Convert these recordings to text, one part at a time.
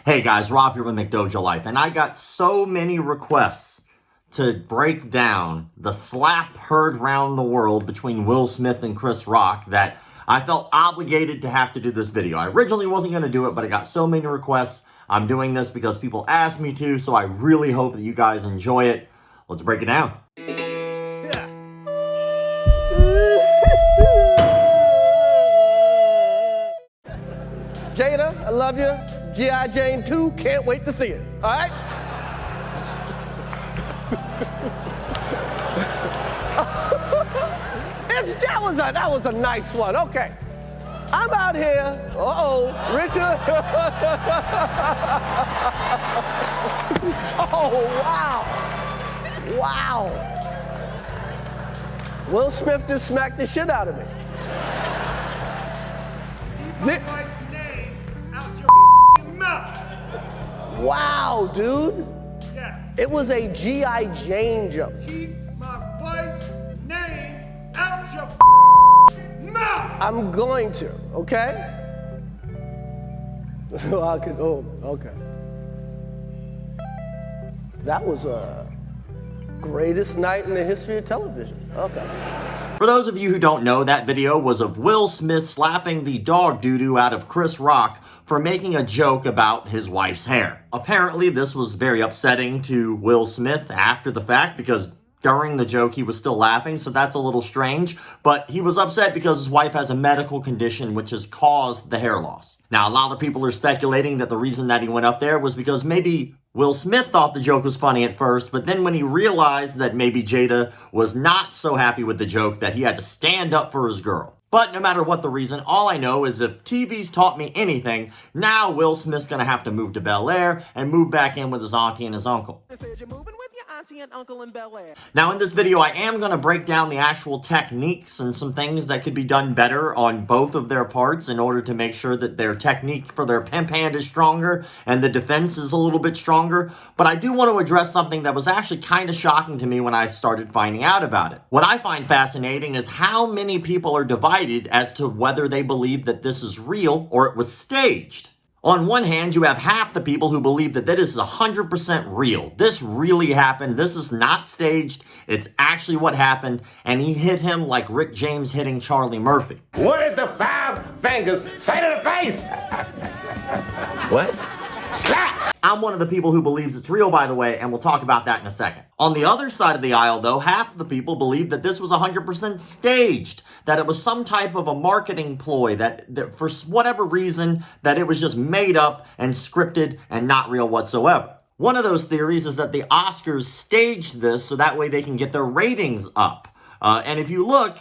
Hey guys, Rob here with McDojoLife, and I got so many requests to break down the slap heard round the world between Will Smith and Chris Rock that I felt obligated to have to do this video. I originally wasn't going to do it, but I got so many requests. I'm doing this because people asked me to, so I really hope that you guys enjoy it. Let's break it down. Jada, I love you. G.I. Jane 2, can't wait to see it. All right? that was a nice one. Okay. I'm out here. Richard. Oh, wow. Wow. Will Smith just smacked the shit out of me. Wow, dude. Yeah. It was a G.I. Jane jump. Keep my wife's name out your mouth. I'm going to, okay? Okay. That was a greatest night in the history of television. Okay. For those of you who don't know, that video was of Will Smith slapping the dog doo-doo out of Chris Rock for making a joke about his wife's hair. Apparently, this was very upsetting to Will Smith after the fact because during the joke he was still laughing, so that's a little strange. But he was upset because his wife has a medical condition which has caused the hair loss. Now, a lot of people are speculating that the reason that he went up there was because maybe Will Smith thought the joke was funny at first, but then when he realized that maybe Jada was not so happy with the joke that he had to stand up for his girl. But no matter what the reason, all I know is if TV's taught me anything, now Will Smith's gonna have to move to Bel Air and move back in with his auntie and his uncle. And uncle in Bel Air. Now in this video, I am going to break down the actual techniques and some things that could be done better on both of their parts in order to make sure that their technique for their pimp hand is stronger and the defense is a little bit stronger. But I do want to address something that was actually kind of shocking to me when I started finding out about it. What I find fascinating is how many people are divided as to whether they believe that this is real or it was staged. On one hand, you have half the people who believe that this is 100% real. This really happened. This is not staged. It's actually what happened. And he hit him like Rick James hitting Charlie Murphy. What is the 5 fingers say to the face? What? Slap! I'm one of the people who believes it's real, by the way, and we'll talk about that in a second. On the other side of the aisle, though, half of the people believe that this was 100% staged, that it was some type of a marketing ploy, that for whatever reason, that it was just made up and scripted and not real whatsoever. One of those theories is that the Oscars staged this so that way they can get their ratings up. And if you look,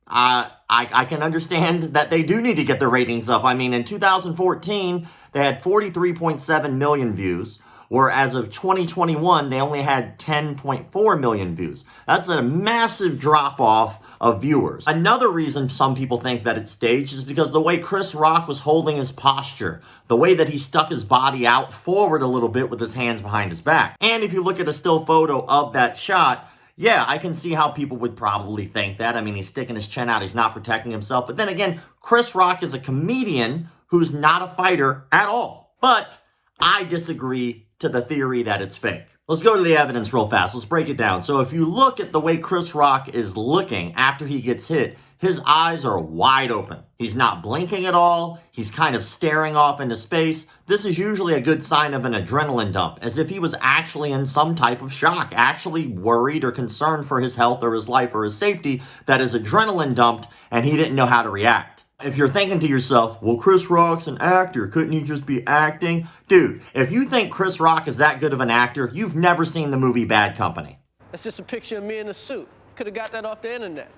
I can understand that they do need to get their ratings up. I mean, in 2014, they had 43.7 million views, where as of 2021, they only had 10.4 million views. That's a massive drop-off of viewers. Another reason some people think that it's staged is because the way Chris Rock was holding his posture, the way that he stuck his body out forward a little bit with his hands behind his back. And if you look at a still photo of that shot, yeah, I can see how people would probably think that. I mean, he's sticking his chin out. He's not protecting himself. But then again, Chris Rock is a comedian who's not a fighter at all. But I disagree to the theory that it's fake. Let's go to the evidence real fast. Let's break it down. So if you look at the way Chris Rock is looking after he gets hit, his eyes are wide open. He's not blinking at all. He's kind of staring off into space. This is usually a good sign of an adrenaline dump, as if he was actually in some type of shock, actually worried or concerned for his health or his life or his safety, that his adrenaline dumped and he didn't know how to react. If you're thinking to yourself, well, Chris Rock's an actor, couldn't he just be acting? Dude, if you think Chris Rock is that good of an actor, you've never seen the movie Bad Company. That's just a picture of me in a suit. Could have got that off the internet.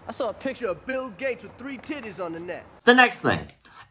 I saw a picture of Bill Gates with 3 titties on the net. The next thing.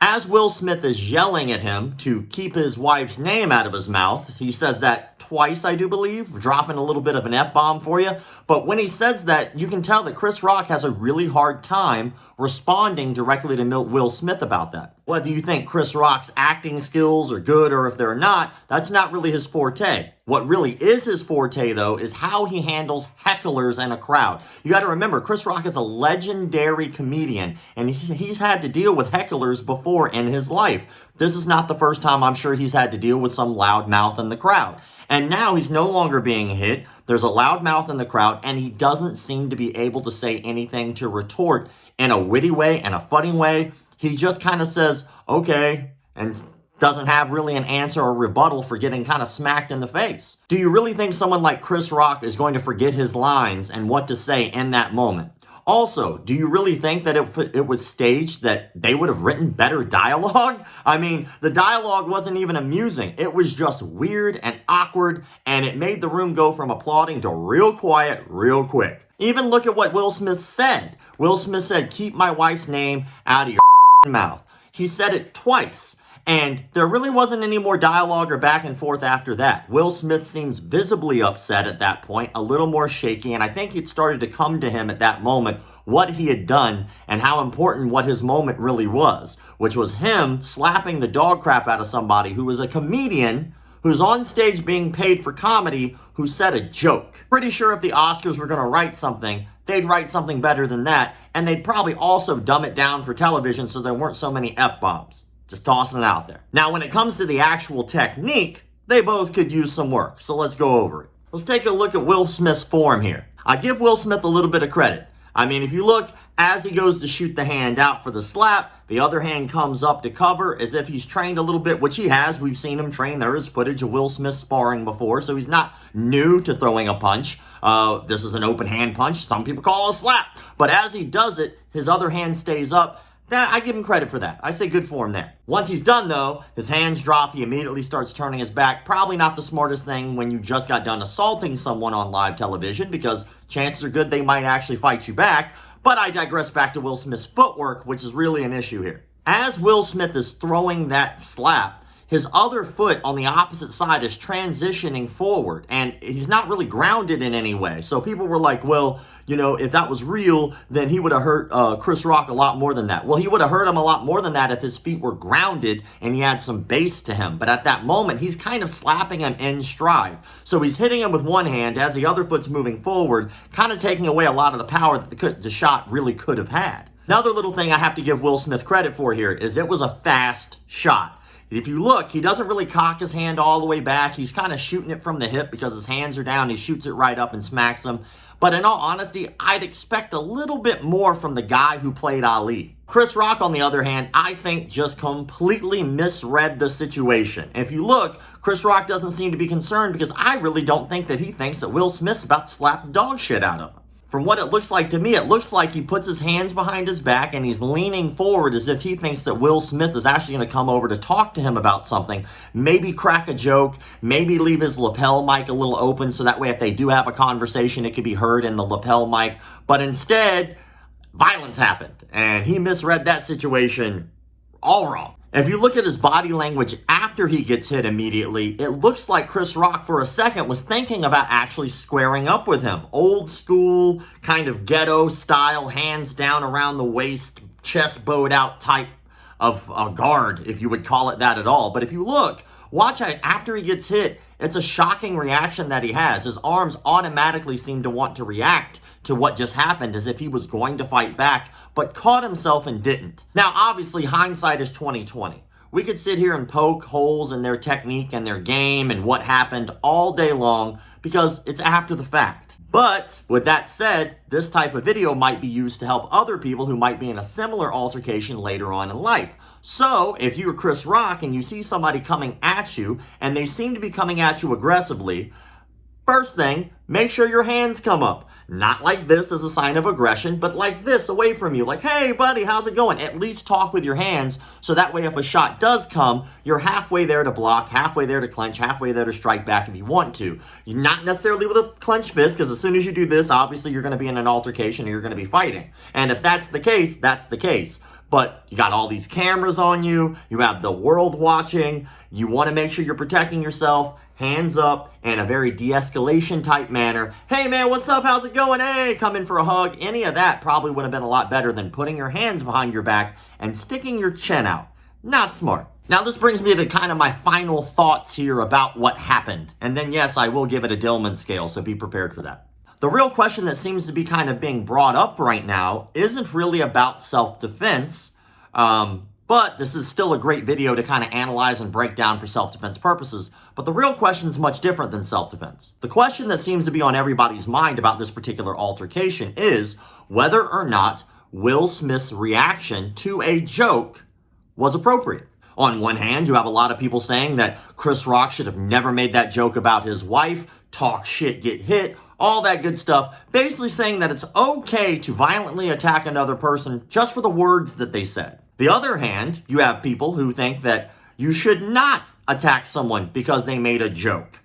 As Will Smith is yelling at him to keep his wife's name out of his mouth, he says that twice, I do believe, dropping a little bit of an F-bomb for you. But when he says that, you can tell that Chris Rock has a really hard time responding directly to Will Smith about that. Whether you think Chris Rock's acting skills are good or if they're not, that's not really his forte. What really is his forte, though, is how he handles hecklers and a crowd. You got to remember, Chris Rock is a legendary comedian, and he's had to deal with hecklers before in his life. This is not the first time I'm sure he's had to deal with some loudmouth in the crowd. And now he's no longer being hit. There's a loudmouth in the crowd, and he doesn't seem to be able to say anything to retort in a witty way and a funny way. He just kind of says, okay, and doesn't have really an answer or rebuttal for getting kind of smacked in the face. Do you really think someone like Chris Rock is going to forget his lines and what to say in that moment? Also, do you really think that it was staged, that they would have written better dialogue? I mean, the dialogue wasn't even amusing. It was just weird and awkward, and it made the room go from applauding to real quiet real quick. Even look at what Will Smith said. Will Smith said, "Keep my wife's name out of your mouth." He said it twice. And there really wasn't any more dialogue or back and forth after that. Will Smith seems visibly upset at that point, a little more shaky, and I think it started to come to him at that moment what he had done and how important what his moment really was, which was him slapping the dog crap out of somebody who was a comedian, who's on stage being paid for comedy, who said a joke. Pretty sure if the Oscars were going to write something, they'd write something better than that, and they'd probably also dumb it down for television so there weren't so many F-bombs. Just tossing it out there. Now, when it comes to the actual technique, they both could use some work. So let's go over it. Let's take a look at Will Smith's form here. I give Will Smith a little bit of credit. I mean, if you look, as he goes to shoot the hand out for the slap, the other hand comes up to cover as if he's trained a little bit, which he has. We've seen him train. There is footage of Will Smith sparring before, so he's not new to throwing a punch. This is an open hand punch. Some people call it a slap. But as he does it, his other hand stays up. I give him credit for that. I say good form there. Once he's done, though, his hands drop. He immediately starts turning his back. Probably not the smartest thing when you just got done assaulting someone on live television, because chances are good they might actually fight you back. But I digress back to Will Smith's footwork, which is really an issue here. As Will Smith is throwing that slap, his other foot on the opposite side is transitioning forward, and he's not really grounded in any way. So people were like, well, you know, if that was real, then he would have hurt Chris Rock a lot more than that. Well, he would have hurt him a lot more than that if his feet were grounded and he had some base to him. But at that moment, he's kind of slapping him in stride. So he's hitting him with one hand as the other foot's moving forward, kind of taking away a lot of the power that the shot really could have had. Another little thing I have to give Will Smith credit for here is it was a fast shot. If you look, he doesn't really cock his hand all the way back. He's kind of shooting it from the hip because his hands are down. He shoots it right up and smacks him. But in all honesty, I'd expect a little bit more from the guy who played Ali. Chris Rock, on the other hand, I think just completely misread the situation. If you look, Chris Rock doesn't seem to be concerned because I really don't think that he thinks that Will Smith's about to slap the dog shit out of him. From what it looks like to me, it looks like he puts his hands behind his back and he's leaning forward as if he thinks that Will Smith is actually going to come over to talk to him about something, maybe crack a joke, maybe leave his lapel mic a little open so that way if they do have a conversation, it could be heard in the lapel mic. But instead, violence happened, and he misread that situation all wrong. If you look at his body language after he gets hit immediately, it looks like Chris Rock for a second was thinking about actually squaring up with him. Old school, kind of ghetto style, hands down around the waist, chest bowed out type of a guard, if you would call it that at all. But if you look, watch how after he gets hit, it's a shocking reaction that he has. His arms automatically seem to want to react to what just happened as if he was going to fight back, but caught himself and didn't. Now, obviously, hindsight is 20/20. We could sit here and poke holes in their technique and their game and what happened all day long because it's after the fact. But with that said, this type of video might be used to help other people who might be in a similar altercation later on in life. So if you're Chris Rock and you see somebody coming at you and they seem to be coming at you aggressively, first thing, make sure your hands come up. Not like this as a sign of aggression, but like this away from you. Like, hey, buddy, how's it going? At least talk with your hands so that way if a shot does come, you're halfway there to block, halfway there to clinch, halfway there to strike back if you want to. You're not necessarily with a clenched fist, because as soon as you do this, obviously you're going to be in an altercation or you're going to be fighting. And if that's the case, that's the case. But you got all these cameras on you, you have the world watching, you want to make sure you're protecting yourself. Hands up in a very de-escalation type manner. Hey man, what's up? How's it going? Hey, come in for a hug. Any of that probably would have been a lot better than putting your hands behind your back and sticking your chin out. Not smart. Now this brings me to kind of my final thoughts here about what happened. And then yes, I will give it a Dillman scale, so be prepared for that. The real question that seems to be kind of being brought up right now isn't really about self-defense. But this is still a great video to kind of analyze and break down for self-defense purposes. But the real question is much different than self-defense. The question that seems to be on everybody's mind about this particular altercation is whether or not Will Smith's reaction to a joke was appropriate. On one hand, you have a lot of people saying that Chris Rock should have never made that joke about his wife, talk shit, get hit, all that good stuff, basically saying that it's okay to violently attack another person just for the words that they said. The other hand, you have people who think that you should not attack someone because they made a joke.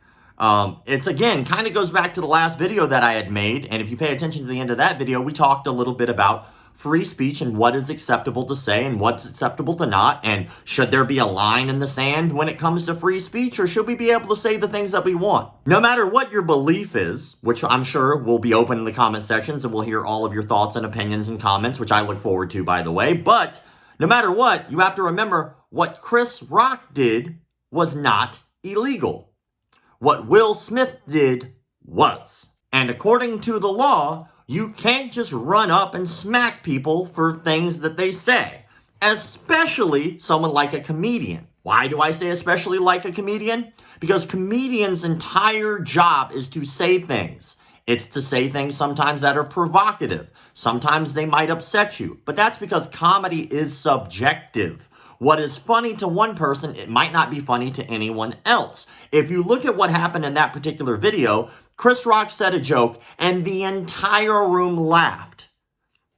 It's again, kind of goes back to the last video that I had made, and if you pay attention to the end of that video, we talked a little bit about free speech and what is acceptable to say and what's acceptable to not, and should there be a line in the sand when it comes to free speech, or should we be able to say the things that we want? No matter what your belief is, which I'm sure will be open in the comment sections, and we'll hear all of your thoughts and opinions and comments, which I look forward to, by the way, but no matter what, you have to remember what Chris Rock did was not illegal. What Will Smith did was. And according to the law, you can't just run up and smack people for things that they say, especially someone like a comedian. Why do I say especially like a comedian? Because comedians' entire job is to say things. It's to say things sometimes that are provocative. Sometimes they might upset you, but that's because comedy is subjective. What is funny to one person, it might not be funny to anyone else. If you look at what happened in that particular video, Chris Rock said a joke and the entire room laughed.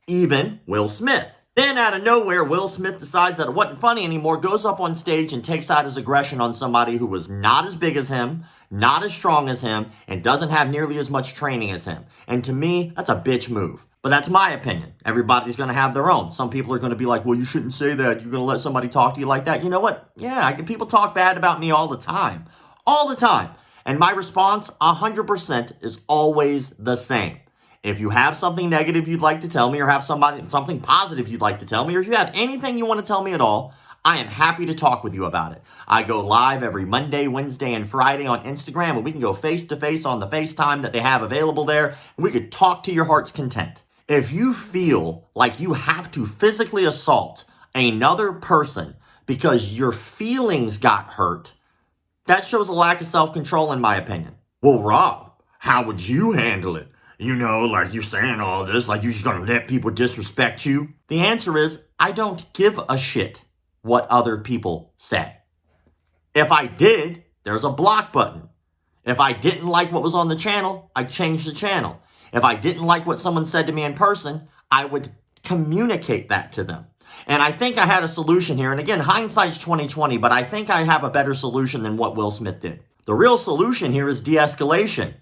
Even Will Smith. Then out of nowhere, Will Smith decides that it wasn't funny anymore, goes up on stage and takes out his aggression on somebody who was not as big as him, not as strong as him, and doesn't have nearly as much training as him. And to me, that's a bitch move. But that's my opinion. Everybody's going to have their own. Some people are going to be like, well, you shouldn't say that. You're going to let somebody talk to you like that. You know what? Yeah, people talk bad about me all the time. All the time. And my response, 100%, is always the same. If you have something negative you'd like to tell me, or have something positive you'd like to tell me, or if you have anything you want to tell me at all, I am happy to talk with you about it. I go live every Monday, Wednesday, and Friday on Instagram, and we can go face-to-face on the FaceTime that they have available there, and we could talk to your heart's content. If you feel like you have to physically assault another person because your feelings got hurt, that shows a lack of self-control in my opinion. Well, Rob, how would you handle it? You know, like you're saying all this, like you're just gonna let people disrespect you? The answer is, I don't give a shit what other people say. If I did, there's a block button. If I didn't like what was on the channel, I'd change the channel. If I didn't like what someone said to me in person, I would communicate that to them. And I think I had a solution here. And again, hindsight's 20/20, but I think I have a better solution than what Will Smith did. The real solution here is de-escalation.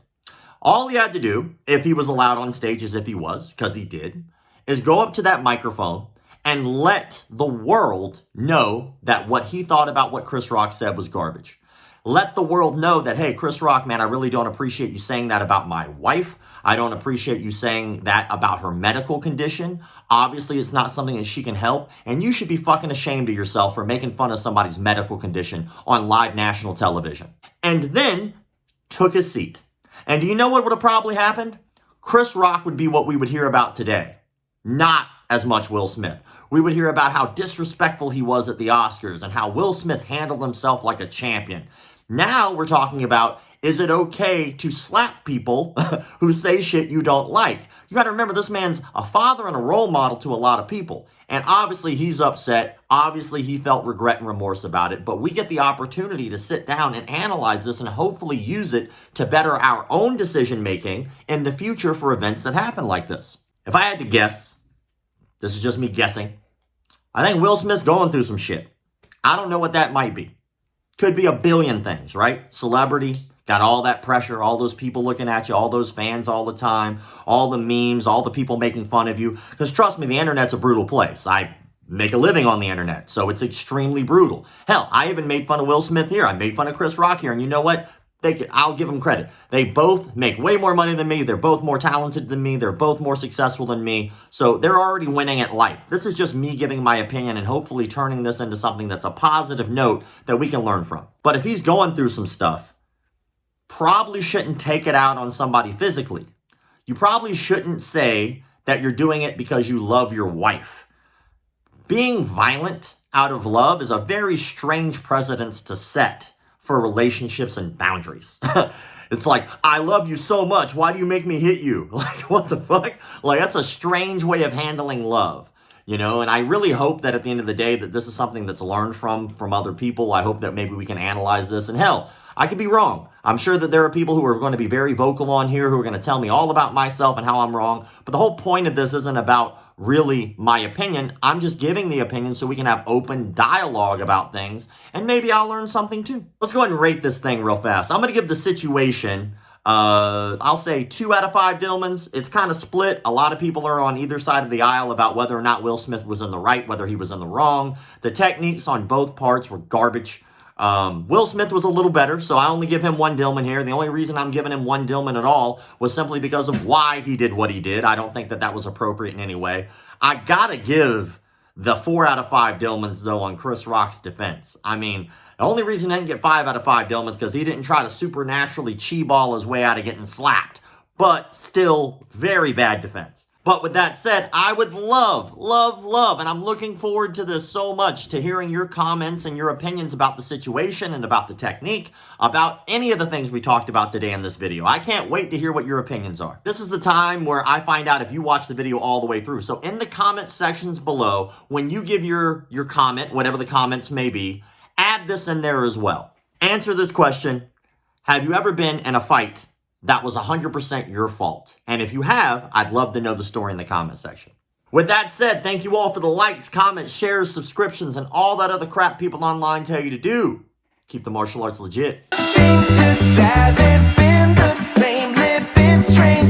All he had to do, if he was allowed on stage as if he was, because he did, is go up to that microphone and let the world know that what he thought about what Chris Rock said was garbage. Let the world know that, hey, Chris Rock, man, I really don't appreciate you saying that about my wife. I don't appreciate you saying that about her medical condition. Obviously, it's not something that she can help, and you should be fucking ashamed of yourself for making fun of somebody's medical condition on live national television. And then took his seat. And do you know what would have probably happened? Chris Rock would be what we would hear about today. Not as much Will Smith. We would hear about how disrespectful he was at the Oscars and how Will Smith handled himself like a champion. Now we're talking about, is it okay to slap people who say shit you don't like? You got to remember, this man's a father and a role model to a lot of people. And obviously he's upset. Obviously he felt regret and remorse about it. But we get the opportunity to sit down and analyze this and hopefully use it to better our own decision making in the future for events that happen like this. If I had to guess, this is just me guessing, I think Will Smith's going through some shit. I don't know what that might be. Could be a billion things, right? Celebrity, got all that pressure, all those people looking at you, all those fans all the time, all the memes, all the people making fun of you. Because trust me, the internet's a brutal place. I make a living on the internet, so it's extremely brutal. Hell, I even made fun of Will Smith here. I made fun of Chris Rock here, and you know what? I'll give them credit. They both make way more money than me. They're both more talented than me. They're both more successful than me. So they're already winning at life. This is just me giving my opinion and hopefully turning this into something that's a positive note that we can learn from. But if he's going through some stuff, probably shouldn't take it out on somebody physically. You probably shouldn't say that you're doing it because you love your wife. Being violent out of love is a very strange precedence to set for relationships and boundaries. It's like, I love you so much. Why do you make me hit you? Like, what the fuck? Like, that's a strange way of handling love, you know? And I really hope that at the end of the day that this is something that's learned from other people. I hope that maybe we can analyze this. And hell, I could be wrong. I'm sure that there are people who are going to be very vocal on here who are going to tell me all about myself and how I'm wrong. But the whole point of this isn't about really my opinion. I'm just giving the opinion so we can have open dialogue about things, and maybe I'll learn something too. Let's go ahead and rate this thing real fast. I'm going to give the situation, I'll say 2 out of 5 Dillmans. It's kind of split. A lot of people are on either side of the aisle about whether or not Will Smith was in the right, whether he was in the wrong. The techniques on both parts were garbage. Will Smith was a little better, so I only give him 1 Dillman here. The only reason I'm giving him 1 Dillman at all was simply because of why he did what he did. I don't think that that was appropriate in any way. I gotta give the 4 out of 5 Dillmans, though, on Chris Rock's defense. I mean, the only reason I didn't get 5 out of 5 Dillmans is because he didn't try to supernaturally chi-ball his way out of getting slapped. But still, very bad defense. But with that said, I would love, and I'm looking forward to this so much, to hearing your comments and your opinions about the situation and about the technique, about any of the things we talked about today in this video. I can't wait to hear what your opinions are. This is the time where I find out if you watch the video all the way through. So in the comment sections below, when you give your comment, whatever the comments may be, add this in there as well. Answer this question: have you ever been in a fight that was 100% your fault? And if you have, I'd love to know the story in the comment section. With that said, thank you all for the likes, comments, shares, subscriptions, and all that other crap people online tell you to do. Keep the martial arts legit. Things just haven't been the same, living strange.